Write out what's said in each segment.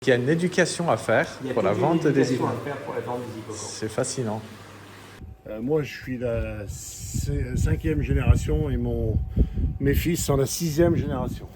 Il y a une éducation à faire pour la vente des hippocampes. C'est fascinant. Moi, je suis la cinquième génération et mes fils sont la sixième génération.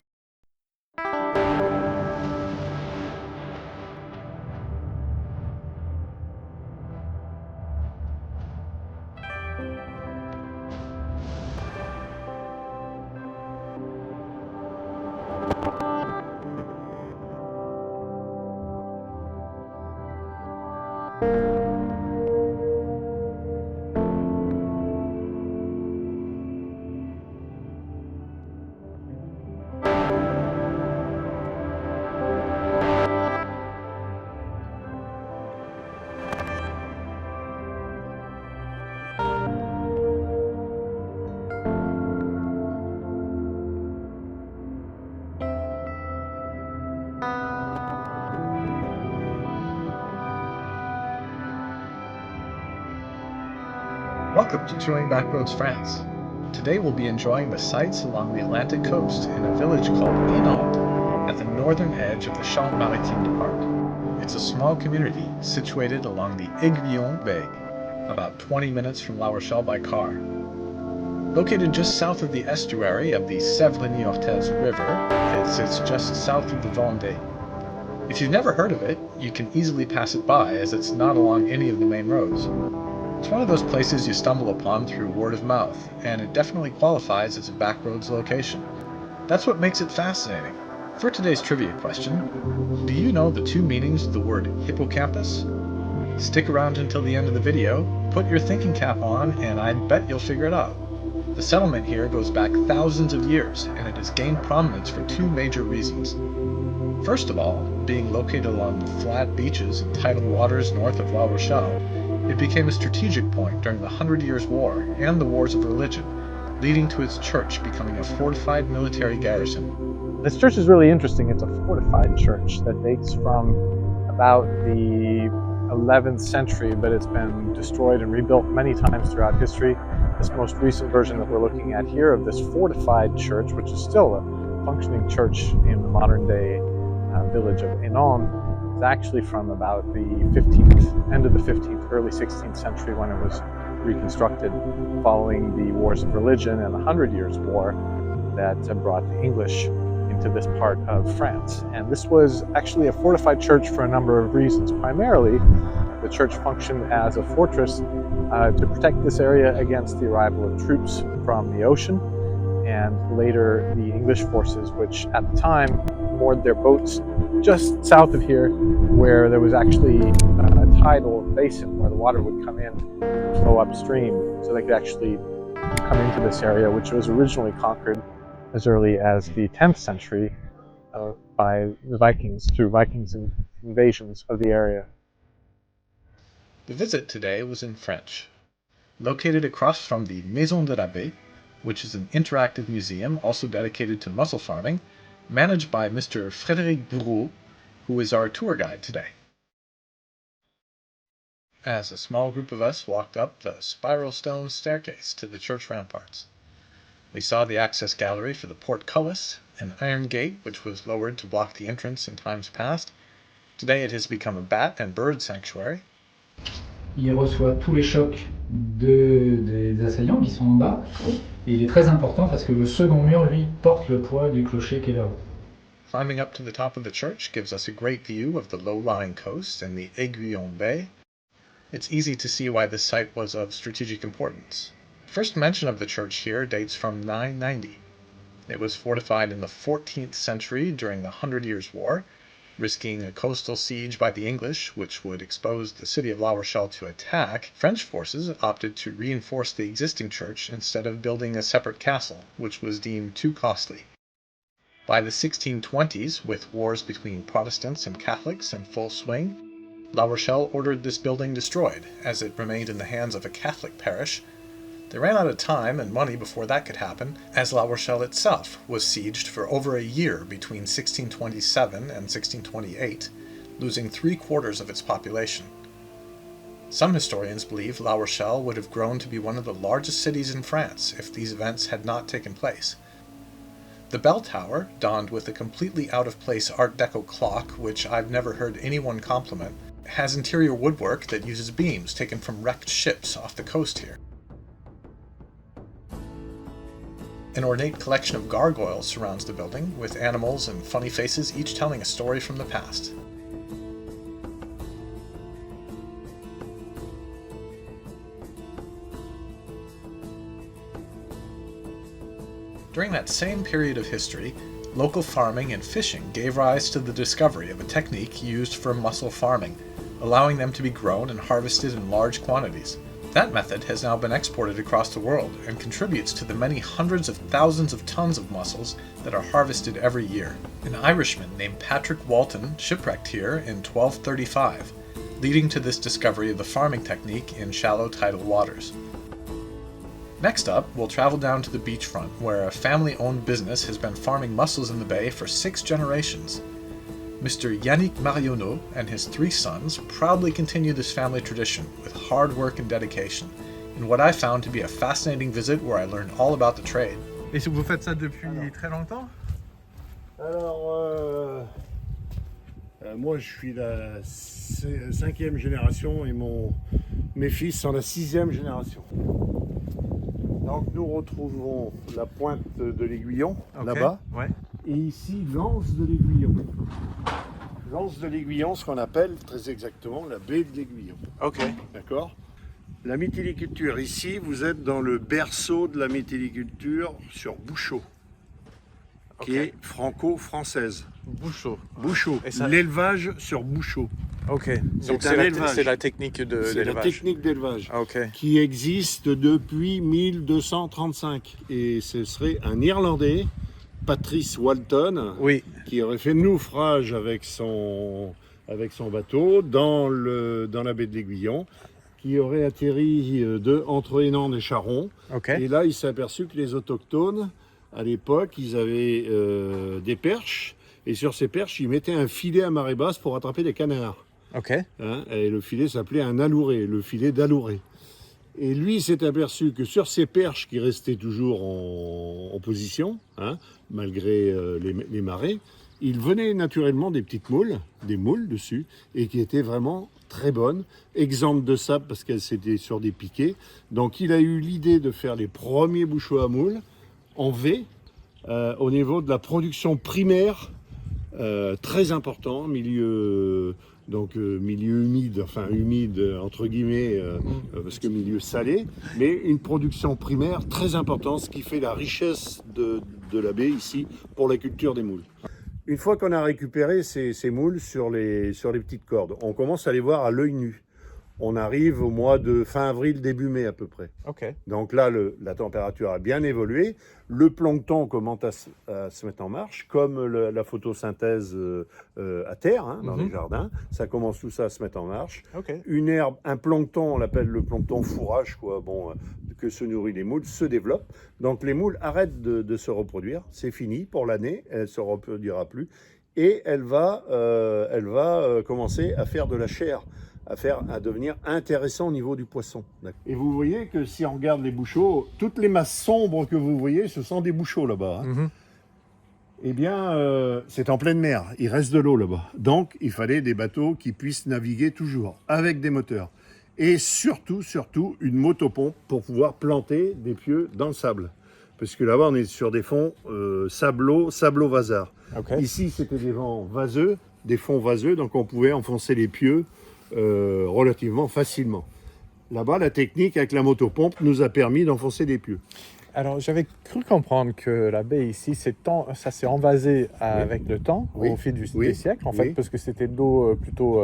Welcome to Touring Backroads France. Today we'll be enjoying the sights along the Atlantic coast in a village called Hénantes at the northern edge of the Charente-Maritime department. It's a small community situated along the Aiguillon Bay, about 20 minutes from La Rochelle by car. Located just south of the estuary of the Sèvres-Niortaise River, it sits just south of the Vendée. If you've never heard of it, you can easily pass it by as it's not along any of the main roads. It's one of those places you stumble upon through word of mouth, and it definitely qualifies as a backroads location. That's what makes it fascinating. For today's trivia question, do you know the two meanings of the word hippocampus? Stick around until the end of the video, put your thinking cap on, and I bet you'll figure it out. The settlement here goes back thousands of years, and it has gained prominence for two major reasons. First of all, being located along the flat beaches and tidal waters north of La Rochelle, it became a strategic point during the 100 Years' War and the Wars of Religion, leading to its church becoming a fortified military garrison. This church is really interesting. It's a fortified church that dates from about the 11th century, but it's been destroyed and rebuilt many times throughout history. This most recent version that we're looking at here of this fortified church, which is still a functioning church in the modern day village of Hénantes, is actually from about the 15th, end of the 15th, early 16th century when it was reconstructed following the Wars of Religion and the 100 Years' War that brought the English into this part of France. And this was actually a fortified church for a number of reasons. Primarily, the church functioned as a fortress to protect this area against the arrival of troops from the ocean, and later the English forces, which at the time moored their boats just south of here, where there was actually a tidal basin where the water would come in and flow upstream, so they could actually come into this area, which was originally conquered as early as the 10th century by the Vikings, through Vikings invasions of the area. The visit today was in French. Located across from the Maison de l'Abbé, which is an interactive museum also dedicated to mussel farming, managed by Mr. Frédéric Bourreau, who is our tour guide today. As a small group of us walked up the spiral stone staircase to the church ramparts, we saw the access gallery for the portcullis, an iron gate which was lowered to block the entrance in times past. Today it has become a bat and bird sanctuary. Il reçoit tous les chocs des assaillants qui sont en bas. Et il est très important parce que le second mur, lui, porte le poids du clocher qui est là-haut. Climbing up to the top of the church gives us a great view of the low-lying coast and the Aiguillon Bay. It's easy to see why this site was of strategic importance. First mention of the church here dates from 990. It was fortified in the 14th century during the 100 Years' War, risking a coastal siege by the English, which would expose the city of La Rochelle to attack. French forces opted to reinforce the existing church instead of building a separate castle, which was deemed too costly. By the 1620s, with wars between Protestants and Catholics in full swing, La Rochelle ordered this building destroyed, as it remained in the hands of a Catholic parish. They ran out of time and money before that could happen, as La Rochelle itself was sieged for over a year between 1627 and 1628, losing 3/4 of its population. Some historians believe La Rochelle would have grown to be one of the largest cities in France if these events had not taken place. The bell tower, donned with a completely out-of-place Art Deco clock, which I've never heard anyone compliment, has interior woodwork that uses beams taken from wrecked ships off the coast here. An ornate collection of gargoyles surrounds the building, with animals and funny faces each telling a story from the past. During that same period of history, local farming and fishing gave rise to the discovery of a technique used for mussel farming, allowing them to be grown and harvested in large quantities. That method has now been exported across the world and contributes to the many hundreds of thousands of tons of mussels that are harvested every year. An Irishman named Patrick Walton shipwrecked here in 1235, leading to this discovery of the farming technique in shallow tidal waters. Next up, we'll travel down to the beachfront, where a family-owned business has been farming mussels in the bay for 6 generations. Mr. Yannick Marionneau and his 3 sons proudly continue this family tradition with hard work and dedication, in what I found to be a fascinating visit where I learned all about the trade. Et vous faites ça depuis très longtemps? Alors, moi je suis la 5e génération et mes fils sont la 6e génération. Donc nous retrouvons la pointe de l'Aiguillon, là-bas, Ouais. et ici l'anse de l'Aiguillon. L'anse de l'Aiguillon, ce qu'on appelle très exactement la baie de l'Aiguillon. Ok. D'accord? La métilliculture, ici vous êtes dans le berceau de la métilliculture sur Bouchot, qui est franco-française. Bouchot. Bouchot, Et ça- l'élevage sur Bouchot. Ok. Donc C'est un élevage. c'est la technique de C'est la l'élevage. technique d'élevage Ok. qui existe depuis 1235. Et ce serait un Irlandais, Patrice Walton, Oui. qui aurait fait naufrage avec son bateau dans la baie de l'Aiguillon, qui aurait atterri entre Hénan et Charon. Ok. Et là, il s'est aperçu que les autochtones, à l'époque, ils avaient des perches. Et sur ces perches, ils mettaient un filet à marée basse pour attraper des canards. Ok. Hein, et le filet s'appelait un alouré, le filet d'alouré. Et lui s'est aperçu que sur ces perches qui restaient toujours en position, hein, malgré les marées, il venait naturellement des petites moules, des moules dessus, et qui étaient vraiment très bonnes, exemptes de sable parce qu'elles étaient sur des piquets. Donc il a eu l'idée de faire les premiers bouchots à moules en V, au niveau de la production primaire, très important, milieu humide, enfin humide entre guillemets, parce que milieu salé, mais une production primaire très importante, ce qui fait la richesse de la baie ici pour la culture des moules. Une fois qu'on a récupéré ces moules sur les petites cordes, on commence à les voir à l'œil nu. On arrive au mois de fin avril, début mai à peu près. Ok. Donc là, la température a bien évolué. Le plancton commence à se mettre en marche, comme la photosynthèse à terre, hein, dans les jardins. Ça commence tout ça à se mettre en marche. Ok. Une herbe, un plancton, on l'appelle le plancton fourrage, quoi, que se nourrit les moules, se développe. Donc les moules arrêtent de se reproduire. C'est fini pour l'année. Elle ne se reproduira plus. Et elle va commencer à faire de la chair, à devenir intéressant au niveau du poisson. Et vous voyez que si on regarde les bouchots, toutes les masses sombres que vous voyez, ce sont des bouchots là-bas. Hein. Eh bien, c'est en pleine mer, il reste de l'eau là-bas. Donc, il fallait des bateaux qui puissent naviguer toujours, avec des moteurs. Et surtout, une motopompe pour pouvoir planter des pieux dans le sable. Parce que là-bas, on est sur des fonds sablo-vasards. Ok. Ici, c'était des fonds vaseux, donc on pouvait enfoncer les pieux relativement facilement. Là-bas, la technique avec la motopompe nous a permis d'enfoncer des pieux. Alors, j'avais cru comprendre que la baie ici, ça s'est envasé avec le temps, Oui. au fil Oui. des siècles, en fait, Oui. parce que c'était de l'eau plutôt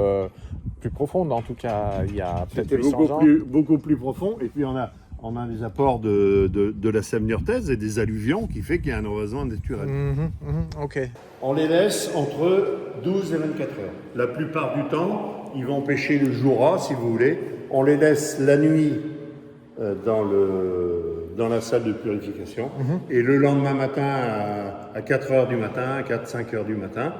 plus profonde, en tout cas, il y a peut-être C'était 800 ans. beaucoup plus profond. Et puis, on a des apports de la Sève niortaise et des alluvions qui fait qu'il y a un envasement naturel. Ok. On les laisse entre 12 et 24 heures. La plupart du temps, ils vont pêcher le jour A, si vous voulez. On les laisse la nuit dans la salle de purification. Et le lendemain matin, à 4 heures du matin, 4-5 heures du matin,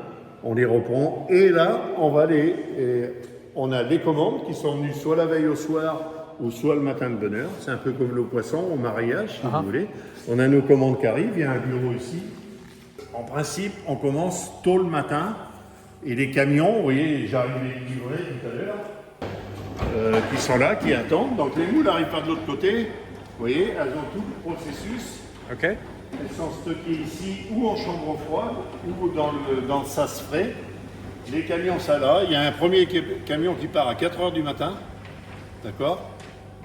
on les reprend. Et là, on a les commandes qui sont venues soit la veille au soir ou soit le matin de bonne heure. C'est un peu comme le poisson au mariage, si vous voulez. On a nos commandes qui arrivent. Il y a un bureau ici. en principe, on commence tôt le matin. Et les camions, vous voyez, j'arrive les livrer tout à l'heure, qui sont là, qui attendent. Donc les moules n'arrivent pas de l'autre côté. Vous voyez, elles ont tout le processus. Ok. Elles sont stockées ici, ou en chambre froide, ou dans le sas frais. Les camions, ça là. Il y a un premier camion qui part à 4 h du matin. D'accord.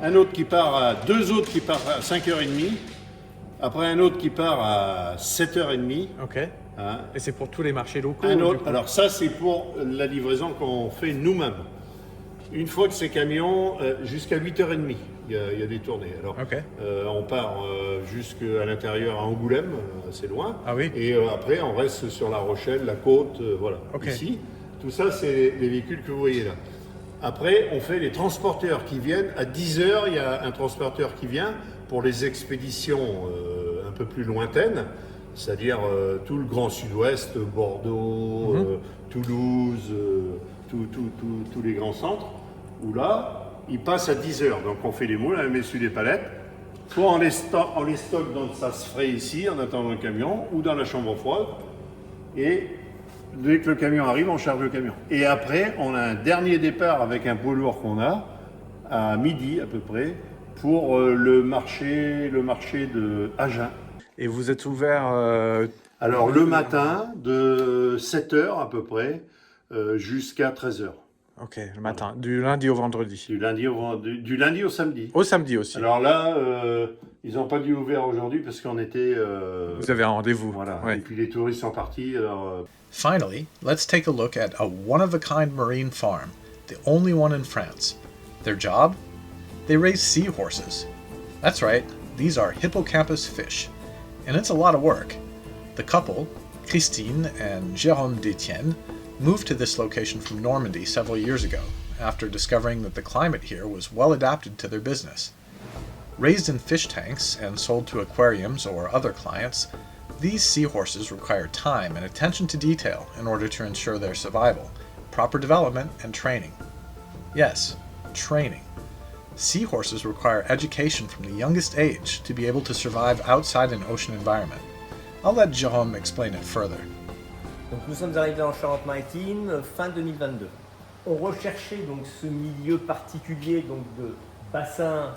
Un autre qui part deux autres qui partent à 5 h 30. Après un autre qui part à 7 h 30. Ok. Hein. Et c'est pour tous les marchés locaux? Un du autre, coup alors ça c'est pour la livraison qu'on fait nous-mêmes. Une fois que ces camions, jusqu'à 8 h 30, il y a des tournées. Alors, Ok. on part jusqu'à l'intérieur à Angoulême, c'est loin. Ah oui. Et après on reste sur La Rochelle, la côte, voilà. Ok. Ici, tout ça c'est les véhicules que vous voyez là. Après, on fait les transporteurs qui viennent. À 10 h, il y a un transporteur qui vient pour les expéditions un peu plus lointaines. C'est-à-dire tout le Grand Sud-Ouest, Bordeaux, Toulouse, tous les grands centres, où là, ils passent à 10 h. Donc on fait les moules, on les met sur des palettes, soit on les stocke dans le sas frais ici, en attendant le camion, ou dans la chambre froide. Et dès que le camion arrive, on charge le camion. Et après, on a un dernier départ avec un poids lourd qu'on a, à midi à peu près, pour le marché de Agen. Et vous êtes ouvert Alors le matin, de 7 h à peu près, jusqu'à 13 h. Ok, le matin, du lundi au vendredi. Du lundi au samedi. Au samedi aussi. Alors là, ils n'ont pas dû ouvrir aujourd'hui parce qu'on était... Vous avez un rendez-vous. Voilà. Ouais. Et puis les touristes sont partis. Alors, Finally, let's take a look at a one-of-a-kind marine farm, the only one in France. Their job? They raise seahorses. That's right, these are hippocampus fish. And it's a lot of work. The couple, Christine and Jérôme Détienne, moved to this location from Normandy several years ago, after discovering that the climate here was well adapted to their business. Raised in fish tanks and sold to aquariums or other clients, these seahorses require time and attention to detail in order to ensure their survival, proper development, and training. Yes, training. Seahorses require education from the youngest age to be able to survive outside an ocean environment. I'll let Jérôme explain it further. Donc nous sommes arrivés en Charente-Maritime fin 2022. On recherchait donc ce milieu particulier donc de bassin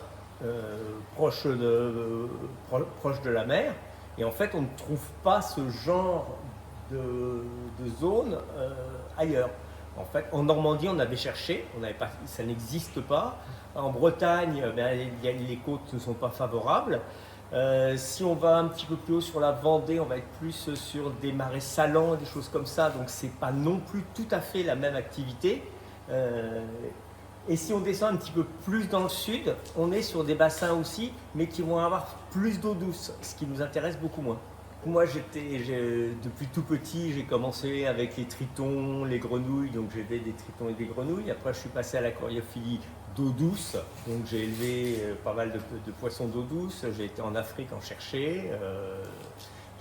proche de la mer, et en fait on ne trouve pas ce genre de zone ailleurs. En fait, en Normandie, on avait cherché, ça n'existe pas. En Bretagne, les côtes ne sont pas favorables. Si on va un petit peu plus haut sur la Vendée, on va être plus sur des marais salants, des choses comme ça. Donc, c'est pas non plus tout à fait la même activité. Et si on descend un petit peu plus dans le sud, on est sur des bassins aussi, mais qui vont avoir plus d'eau douce, ce qui nous intéresse beaucoup moins. Moi, depuis tout petit, j'ai commencé avec les tritons, les grenouilles, donc j'élevais des tritons et des grenouilles. Après, je suis passé à l'aquariophilie d'eau douce, donc j'ai élevé pas mal de poissons d'eau douce. J'ai été en Afrique en chercher,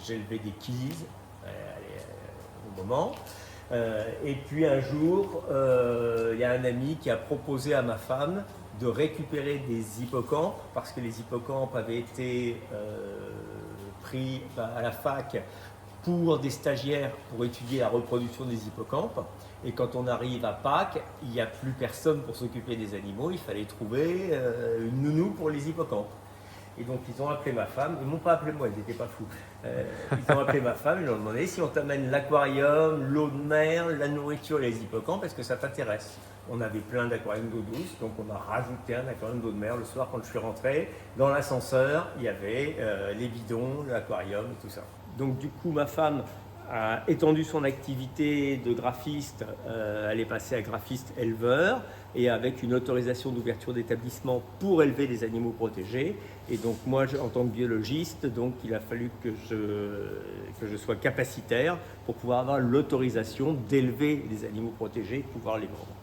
j'ai élevé des killies au moment. Et puis un jour, il y a un ami qui a proposé à ma femme de récupérer des hippocampes, parce que les hippocampes avaient été pris à la fac pour des stagiaires pour étudier la reproduction des hippocampes. Et quand on arrive à Pâques, il n'y a plus personne pour s'occuper des animaux, il fallait trouver une nounou pour les hippocampes. Et donc ils ont appelé ma femme, ils ne m'ont pas appelé moi, ils n'étaient pas fous. Ils ont appelé ma femme, ils lui ont demandé si on t'amène l'aquarium, l'eau de mer, la nourriture et les hippocampes, est-ce que ça t'intéresse? On avait plein d'aquariums d'eau douce, donc on a rajouté un aquarium d'eau de mer. Le soir, quand je suis rentré, dans l'ascenseur, il y avait les bidons, l'aquarium et tout ça. Donc du coup, ma femme a étendu son activité de graphiste, elle est passée à graphiste éleveur, et avec une autorisation d'ouverture d'établissement pour élever des animaux protégés. Et donc moi, en tant que biologiste, donc il a fallu que je sois capacitaire pour pouvoir avoir l'autorisation d'élever des animaux protégés et pouvoir les vendre.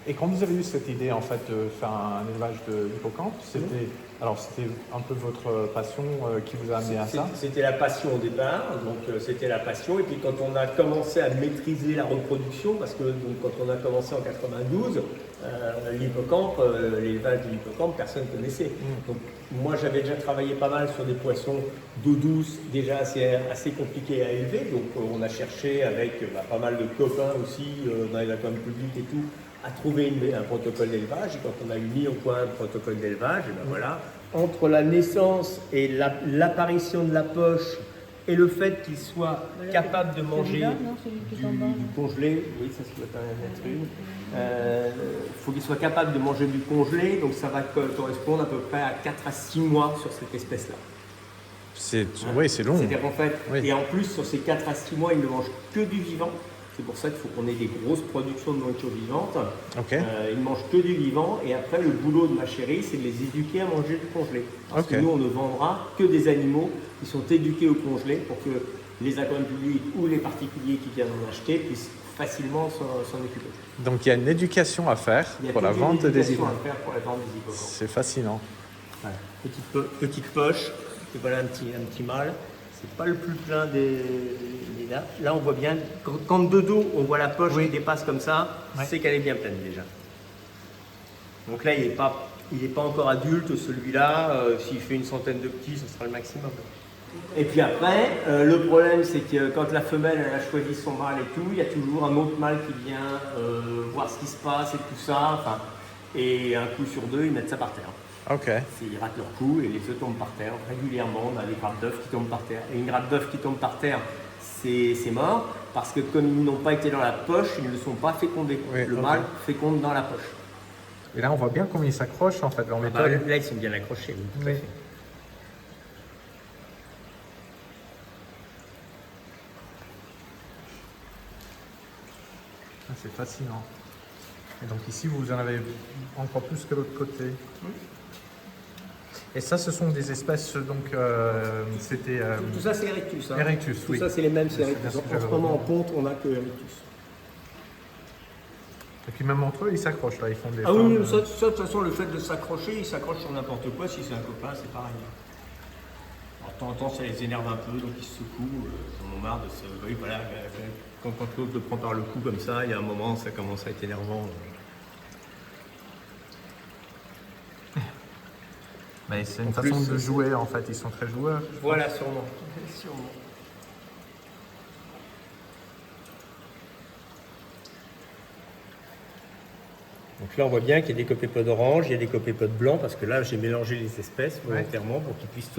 Et quand vous avez eu cette idée en fait de faire un élevage de hippocampe, c'était un peu votre passion qui vous a amené à ça? C'était la passion au départ, donc c'était la passion. Et puis quand on a commencé à maîtriser la reproduction, parce que donc, quand on a commencé en 92, l'hippocampe, l'élevage de l'hippocampe, personne ne connaissait. Donc moi j'avais déjà travaillé pas mal sur des poissons d'eau douce, déjà assez compliqués à élever. Donc on a cherché avec pas mal de copains aussi dans les aquariums publics et tout, à trouver un protocole d'élevage. Et quand on a mis au point un protocole d'élevage, et ben voilà, entre la naissance et l'apparition de la poche et le fait qu'il soit capable de manger du congelé, oui, ça doit en être une, il faut qu'il soit capable de manger du congelé, donc ça va correspondre à peu près à 4 à 6 mois sur cette espèce-là. Oui, c'est long. C'est-à-dire en fait, Oui. et en plus sur ces 4 à 6 mois, il ne mange que du vivant. C'est pour ça qu'il faut qu'on ait des grosses productions de nourriture vivante. Ok. Ils ne mangent que du vivant et après le boulot de ma chérie, c'est de les éduquer à manger du congelé. Parce que nous, on ne vendra que des animaux qui sont éduqués au congelé pour que les aquariums publics ou les particuliers qui viennent en acheter puissent facilement s'en occuper. Donc il y a une éducation à faire pour la vente des hippocampes. Pour la vente des hippocampes. C'est fascinant. Voilà. Petite poche, et voilà un petit mâle. C'est pas le plus plein des là. Là, on voit bien, quand de dos, on voit la poche qui dépasse comme ça, c'est qu'elle est bien pleine déjà. Donc là, il n'est pas encore adulte, celui-là. S'il fait une centaine de petits, ce sera le maximum. Et puis après, le problème, c'est que quand la femelle elle a choisi son mâle et tout, il y a toujours un autre mâle qui vient voir ce qui se passe et tout ça. Enfin, et un coup sur deux, ils mettent ça par terre. Ok. Ils ratent leur cou et les œufs tombent par terre. Régulièrement, on a des grappes d'œufs qui tombent par terre. Et une grappe d'œufs qui tombe par terre, c'est mort, parce que comme ils n'ont pas été dans la poche, ils ne sont pas fécondés. Oui, le mâle féconde dans la poche. Et là, on voit bien comment ils s'accrochent en fait, leur Bah, méthode. là, ils sont bien accrochés, oui, tout à fait. Ah, c'est fascinant. Et donc ici, vous en avez encore plus que l'autre côté. Et ça, ce sont des espèces, donc c'était... Tout ça, c'est Erectus. Hein. Erectus, Tout oui. ça, c'est les mêmes, c'est C'est Erectus. bien ce que En ce j'avais moment, en retenu. ponte, on n'a que Erectus. Et puis même entre eux, ils s'accrochent là, ils font des Ah oui, formes, ça, de toute façon, le fait de s'accrocher, ils s'accrochent sur n'importe quoi. Si c'est un copain, c'est pareil. Alors, de temps en temps, ça les énerve un peu, donc ils se secouent. Ils en ont marre de se... Oui, voilà, quand l'autre le prend par le cou comme ça, il y a un moment, ça commence à être énervant. Mais c'est une En façon plus, de jouer en fait, ils sont très joueurs. Voilà, sûrement. Donc là, on voit bien qu'il y a des copépodes orange, il y a des copépodes blancs, parce que là, j'ai mélangé les espèces volontairement pour qu'ils puissent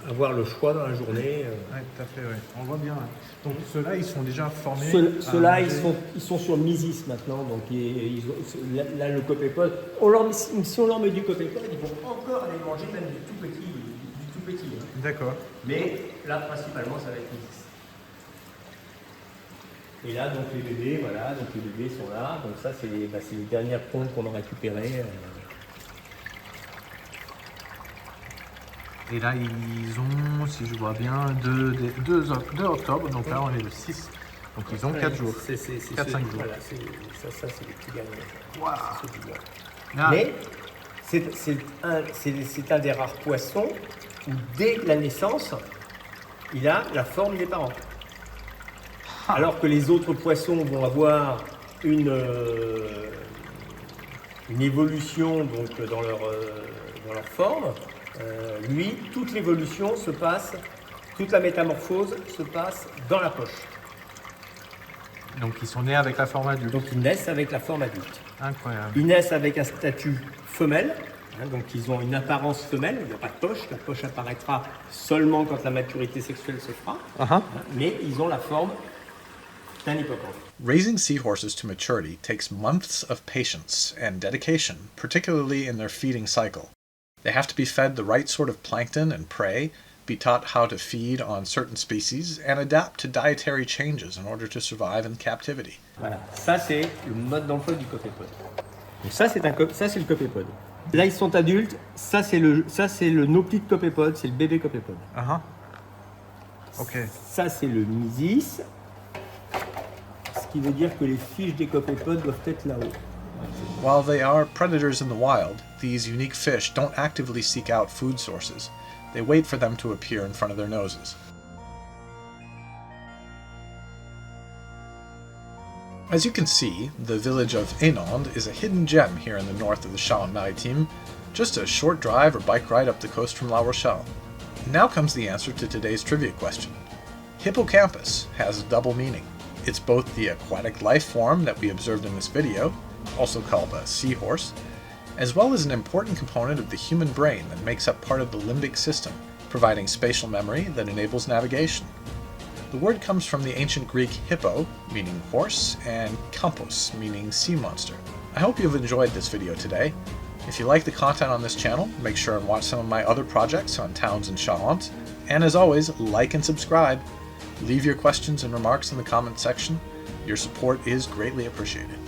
avoir le choix dans la journée. Oui, tout à fait, oui. On voit bien. Donc ceux-là, ils sont déjà formés. Ceux-là, ils sont sur Misis maintenant, donc là, le copépode, si on leur met du copépode, ils vont encore aller manger même du tout petit. Hein. D'accord. Mais là, principalement, ça va être Misis. Et là, donc les bébés, voilà, donc les bébés sont là. Donc ça, c'est les dernières pontes qu'on a récupérées. Et là, ils ont, si je vois bien, 2 octobre, donc là, on est le 6. Donc ils ont 4 jours. 4-5 jours. Voilà, ça, c'est les petits derniers. Waouh. Là. Mais c'est un des rares poissons où, dès la naissance, il a la forme des parents. Alors que les autres poissons vont avoir une évolution donc, dans leur forme, lui, toute l'évolution se passe, toute la métamorphose se passe dans la poche. Donc ils sont nés avec la forme adulte. Donc ils naissent avec la forme adulte. Incroyable. Ils naissent avec un statut femelle, hein, donc ils ont une apparence femelle, il n'y a pas de poche, la poche apparaîtra seulement quand la maturité sexuelle se fera, hein, mais ils ont la forme d'un hippocampe. Raising seahorses to maturity takes months of patience and dedication, particularly in their feeding cycle. They have to be fed the right sort of plankton and prey, be taught how to feed on certain species, and adapt to dietary changes in order to survive in captivity. Voilà, ça c'est le mode d'emploi du copépode. Donc ça c'est le copépode. Là ils sont adultes, ça c'est le noplite copépode, c'est le bébé copépode. Ok. Ça c'est le Misis, ce qui veut dire que les fiches des copépodes doivent être là-haut. While they are predators in the wild, these unique fish don't actively seek out food sources. They wait for them to appear in front of their noses. As you can see, the village of Enonde is a hidden gem here in the north of the Charente-Maritime, just a short drive or bike ride up the coast from La Rochelle. Now comes the answer to today's trivia question. Hippocampus has a double meaning. It's both the aquatic life form that we observed in this video, also called a seahorse, as well as an important component of the human brain that makes up part of the limbic system, providing spatial memory that enables navigation. The word comes from the ancient Greek hippo, meaning horse, and campos, meaning sea monster. I hope you've enjoyed this video today. If you like the content on this channel, make sure and watch some of my other projects on towns in Charente. And as always, like and subscribe. Leave your questions and remarks in the comment section. Your support is greatly appreciated.